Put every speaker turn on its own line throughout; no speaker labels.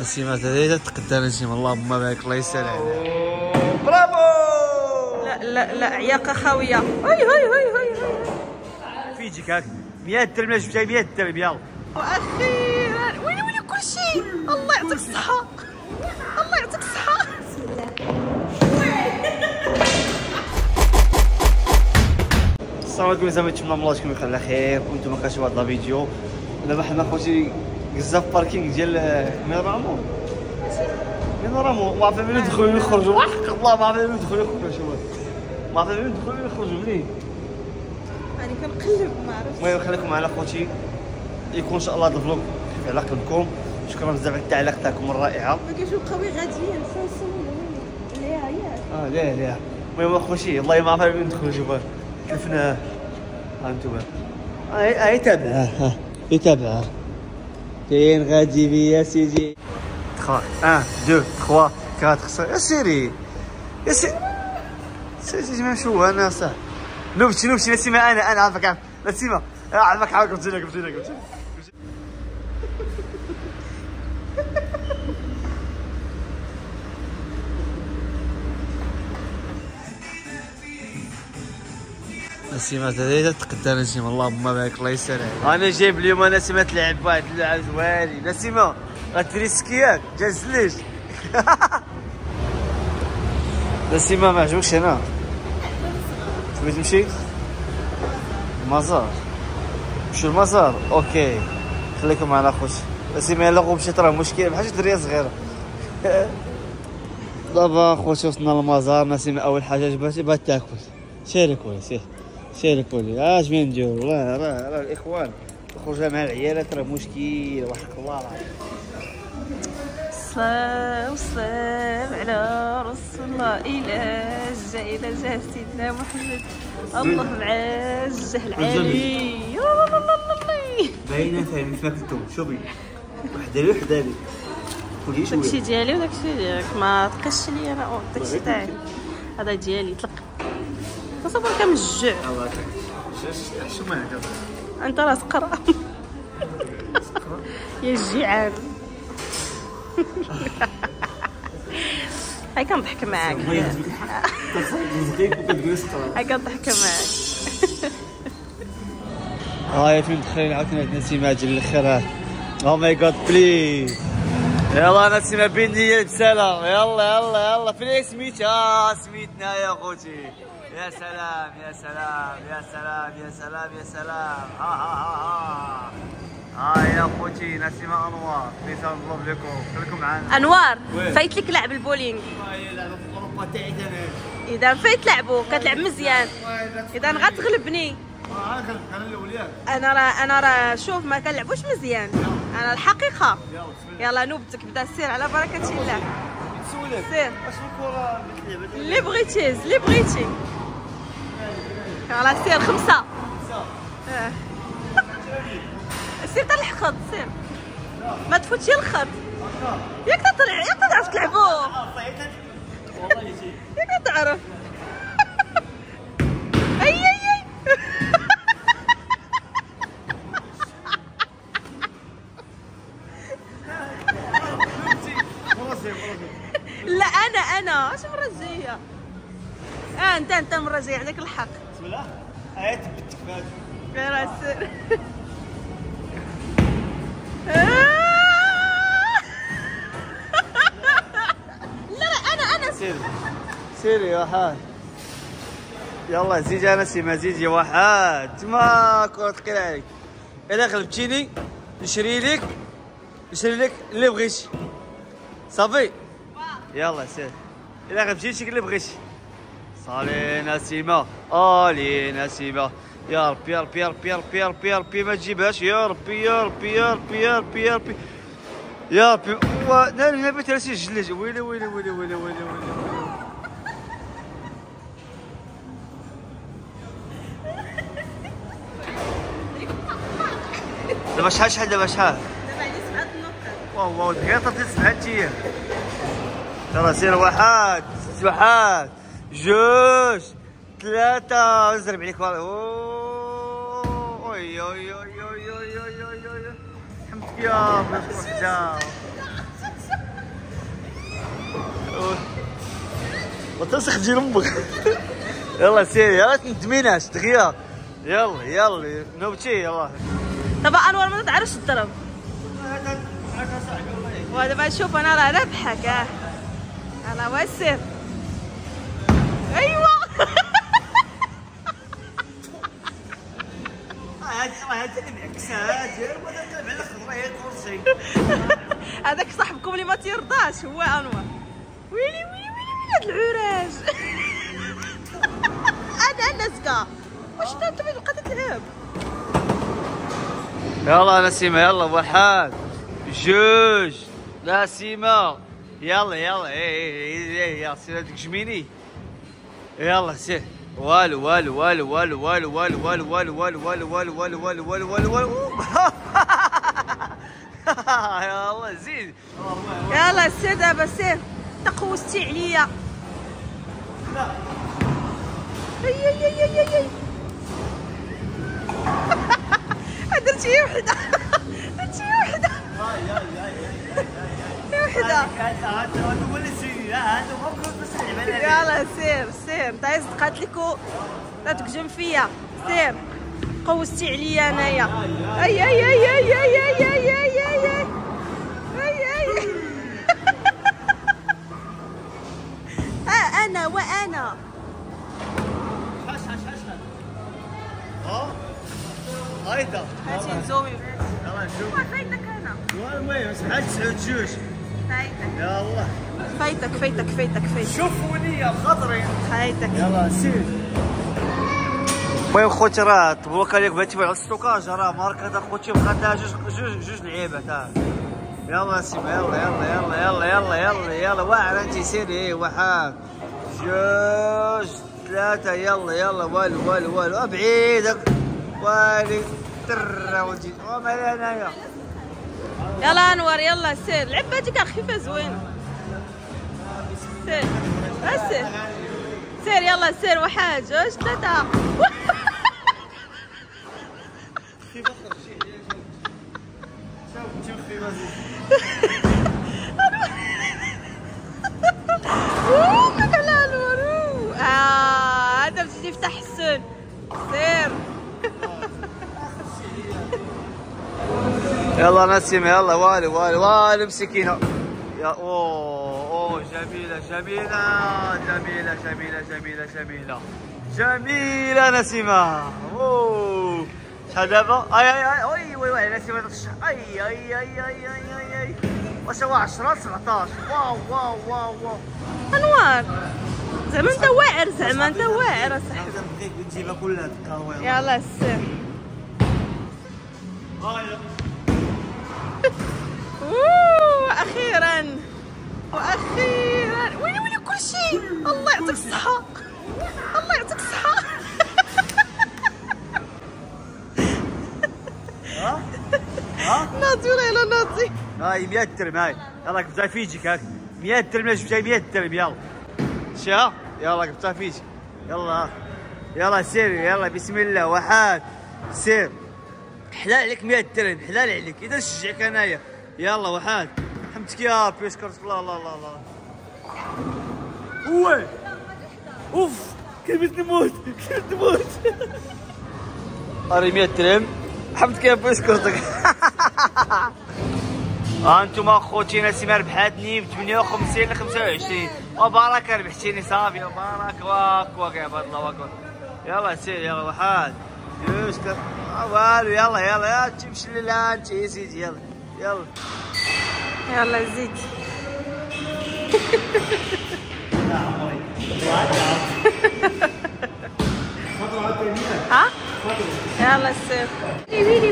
نسيمة هذه تقدر نسيمة اللهم بارك الله يسهل عليك. برافو.
لا عياقة خاوية. هاي
في يجيك هاك 100 درهم جبتها 100 درهم يلا.
واخيرا ويلي كل شيء. الله يعطيك الصحة. الله يعطيك الصحة. بسم الله.
السلام عليكم زعما نتمنى الله يكون بخير على خير وانتم كتشوفوا هذا الفيديو. دابا حنا خوتي بزاف باركينغ ديال ميرامون ما عرفنا منين ندخلوا ونخرجوا. وحق الله ما عرفنا منين ندخلوا ونخرجوا. شوف ما عرفنا منين ندخلوا ونخرجوا منين.
راني كنقلب ما عرفتش.
المهم خليكم معنا خوتي يكون ان شاء الله هذا الفلوق على قلبكم. شكرا بزاف على التعليق تاعكم الرائعه.
ما كيشوفوا غاديين
لا المهم خوتي والله ما عرفنا منين ندخلوا. شوف كلفنا ها انتم هاي تابعه يتابعها فين غادي بيا سيدي. 1 2 3 4 5 سيري يا سيدي ما شو انا صح نوبتي نسيمة انا عارفك نسيمة عارفك قلت لك نسيمة هذه تقدر نسيمة اللهم بارك الله يسهل عليك. انا جايب اليوم نسيمة تلعب واحد اللعب زوالي. نسيمة غديري سكيات جالس ليش؟ نسيمة ما عجبكش هنا؟ تبغي تمشي؟ المزار نمشيو المزار اوكي خليكم معنا اخوتي. نسيمة يلا غو مشيت راه مشكل بحال شي دريه صغيرة. دابا اخوتي وصلنا للمزار. نسيمة اول حاجة جباتي بغات تاكل. سيري كولي اش بين نديرو. راه الاخوان الخروجه مع العيالات راه مشكل وحق الله العظيم.
الصلاة والسلام على رسول الله. إلى جاه سيدنا محمد. الله معجه العالي.
باينه فاهم فيما كنتو. شوفي وحده لي كلي شويه.
داكشي ديالي وداكشي ديالك ما تقش لي انا. داكشي تاعي هذا ديالي طلق. تصور كنجوع.
الله يعطيك شو معك
انت راه سقرا. يا الجيعان. هاي كنضحك معاك. هاي كنضحك معاك.
هاي فين دخلين عاوتاني عندنا نسيمة ديال الاخر. او ماي جاد بليز يلا نسيمة بيني بسلام. يلا فين سميتها؟ سميتنا يا خوتي. يا سلام ها يا خوتي نسيمة انوار بليز نطلب لكم خليكم معنا.
انوار فايت لك لعب البولينغ.
هي لعبة في اوروبا تاعي انا.
اذا فايت لعبو كتلعب مزيان. اذا غتغلبني
انا الاول ياك.
انا راه شوف ما كنلعبوش مزيان. انا الحقيقه. يلا نوبتك بدا سير على بركه الله.
نسولك
سير
واش الكره
اللي بغيتي يلا سير 5. سير حتى الخط سير ما تفوتش الخط. ياك تعرف تلعبو. ياك تعرف. اي لا انا اش المره الجايه. انت المره الجايه عندك الحق.
بسم الله هاي تبتك بهذا
راه سير. لا انا
سيري يا واحد. يلا زيد يا نسيمة زيد يا واحد. ما كرة ثقيلة عليك. الا غلبتيني نشري لك اللي بغيتي صافي. يلا سير الا غلبتيني شي اللي بغيتي. صالي نسيمة يا ربي ما تجيبهاش. يا ربي نبي ترسي الجلج. ويلي دابا شحال
دابا عندي 7 نقط.
واو دقيقة طرتي 7 ايام. يلا سير 1 2 3 زرب عليك. وي حمدك يا خرجة. وتسخ ديال امك. يلا سيري يلا تندميناش دغيا. يلا نوبتي يلا.
دابا انور ما تعرفش تضرب. ودابا شوف انا راه رابحك. انا واسر. ايوا.
هذا اللي معكسات ولا تلعب على خضريه الكرسي.
هذاك صاحبكم اللي ما تيرضاش هو انور. ويلي هاد العراج. انا نسكا واش انت بقى تتعب.
يلا نسيمه يلا واحد جوج نسيمه يلا يا سير هذيك جميني يلا سير والو يلا زيد
يلا سير دابا سير تقوستي عليا. اي درتي هي وحده. درتي هي وحده. هي وحده.
هذا هو اللي سيدي هذا هو بس
يلا سير تعيز قاتلكو لا تكجم فيا. سير قوستي عليا انايا. اي انا وانا
حش هايدا
هاتي نزومي.
يلا نشوف
فايتك انا.
المهم سمعت 9 يلا
فايتك.
شوفوني يا خضري
فايتك.
يلا سير. المهم خوتي راه تبوكا ليك بغيتي على الستوكاج راه ماركه خوتي بقات جوج لعيبات. يلا سيما يلا واعرة انت سيري. واحد جوج ثلاثة يلا والو بعيدك والي ترى ولدي وما هنايا.
يلا انور يلا سير لعباتك خفيفه زوينه. سير يلا سير. واحد جوج ثلاثة. هذا باش يفتح حسن. سير.
يلا نسيمة يلا والو مسكينة. يا اوه جميلة نسيمة. اوه شحال دابا؟ اي وي نسيمة ترشح. اي واش هو 10 19. واو
انوار زعما انت واعر اصاحبي.
بغيت نجيبها كلها الكاوي.
يلا سير. اخيرا ويلي كل شيء. الله يعطيك الصحة. ناضي ولا ناضي.
هاي 100 درهم هاي يلا قبطها في يجيك هاك 100 درهم. لا جبتها 100 درهم يلا شا يلا قبطها في يجيك. يلا سير يلا بسم الله. واحد سير حلال عليك 100 درهم حلال عليك اذا نشجعك انايا. يلا واحد حمدك يا بيسكرت. الله وي اوف كيف نموت اري 100 درهم حمدك يا بيسكرتك. انتم اخوتي نسيمه ربحاتني ب 58 ل 25 وبارك ربحتيني صافي وبارك واك عباد الله اكبر. يلا سير يلا واحد جوج والو يلا تمشي لله انت يا سيدي.
يلا زيد. ها يلا سير. ويلي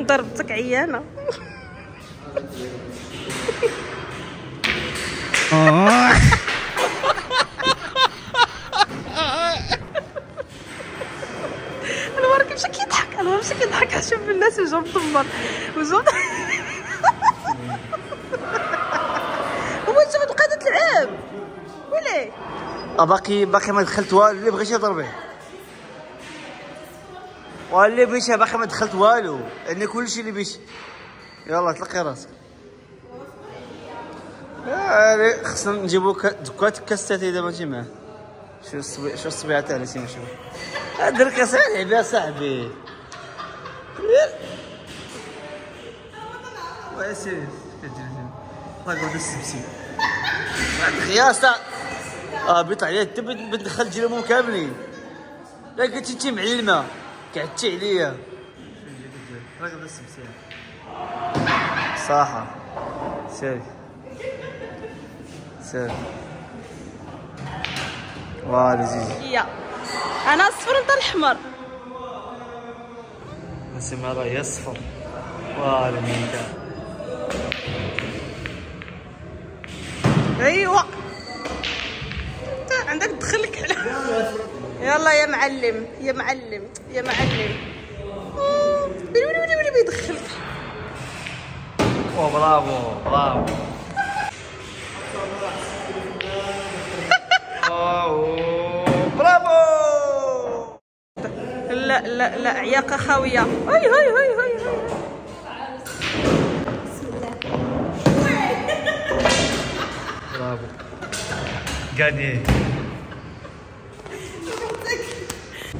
ضربتك عيانة. انا ما مشى كيضحك، انا مشى كيضحك. شوف الناس وجههم مطمر وجههم. هو انت غتبقى تلعب ولا
باقي ما دخلت والو. اللي بغيتي يضربيه، واللي بغيتي باقي ما دخلت والو. عندنا كلشي اللي بغيتي. يلا تلقي راسك. خصنا نجيبو دكات كاستاتي دابا انت معاه. شو الصبيعه تاعنا سيما شوف. درك صاحبي يا صاحبي. واسير كتجري طاق هذا السبسي خياسه. بيطلع عليا انت بتدخل جيرانهم كاملين. لا قلت انت معلمه قعدتي عليا. طاق هذا السبسي صاحه. سير لذيذ.
يا انا الصفر انت الاحمر.
نسمع راهي الصفر. لمينتا.
ايوا انت عندك تدخلك على. يلا يا معلم يا معلم يا معلم. ويلي بيدخلك.
برافو. برافو.
لا عياقه خاويه. هاي.
برافو غاني.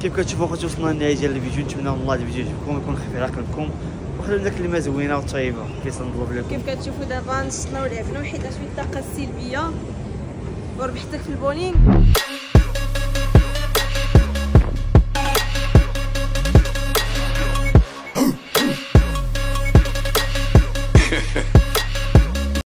كيف كتشوفوا اخوتي وصلنا للنهايه ديال الفيديو. نتمنى من الله الفيديو يعجبكم ويكون خفيف على قلبكم وخلينا لنا كلمه زوينه وطيبه كيف نطلب لكم.
كيف كتشوفوا دابا نشطنا ولعبنا وحيدنا شويه الطاقه السلبيه وربحتك في البولينغ.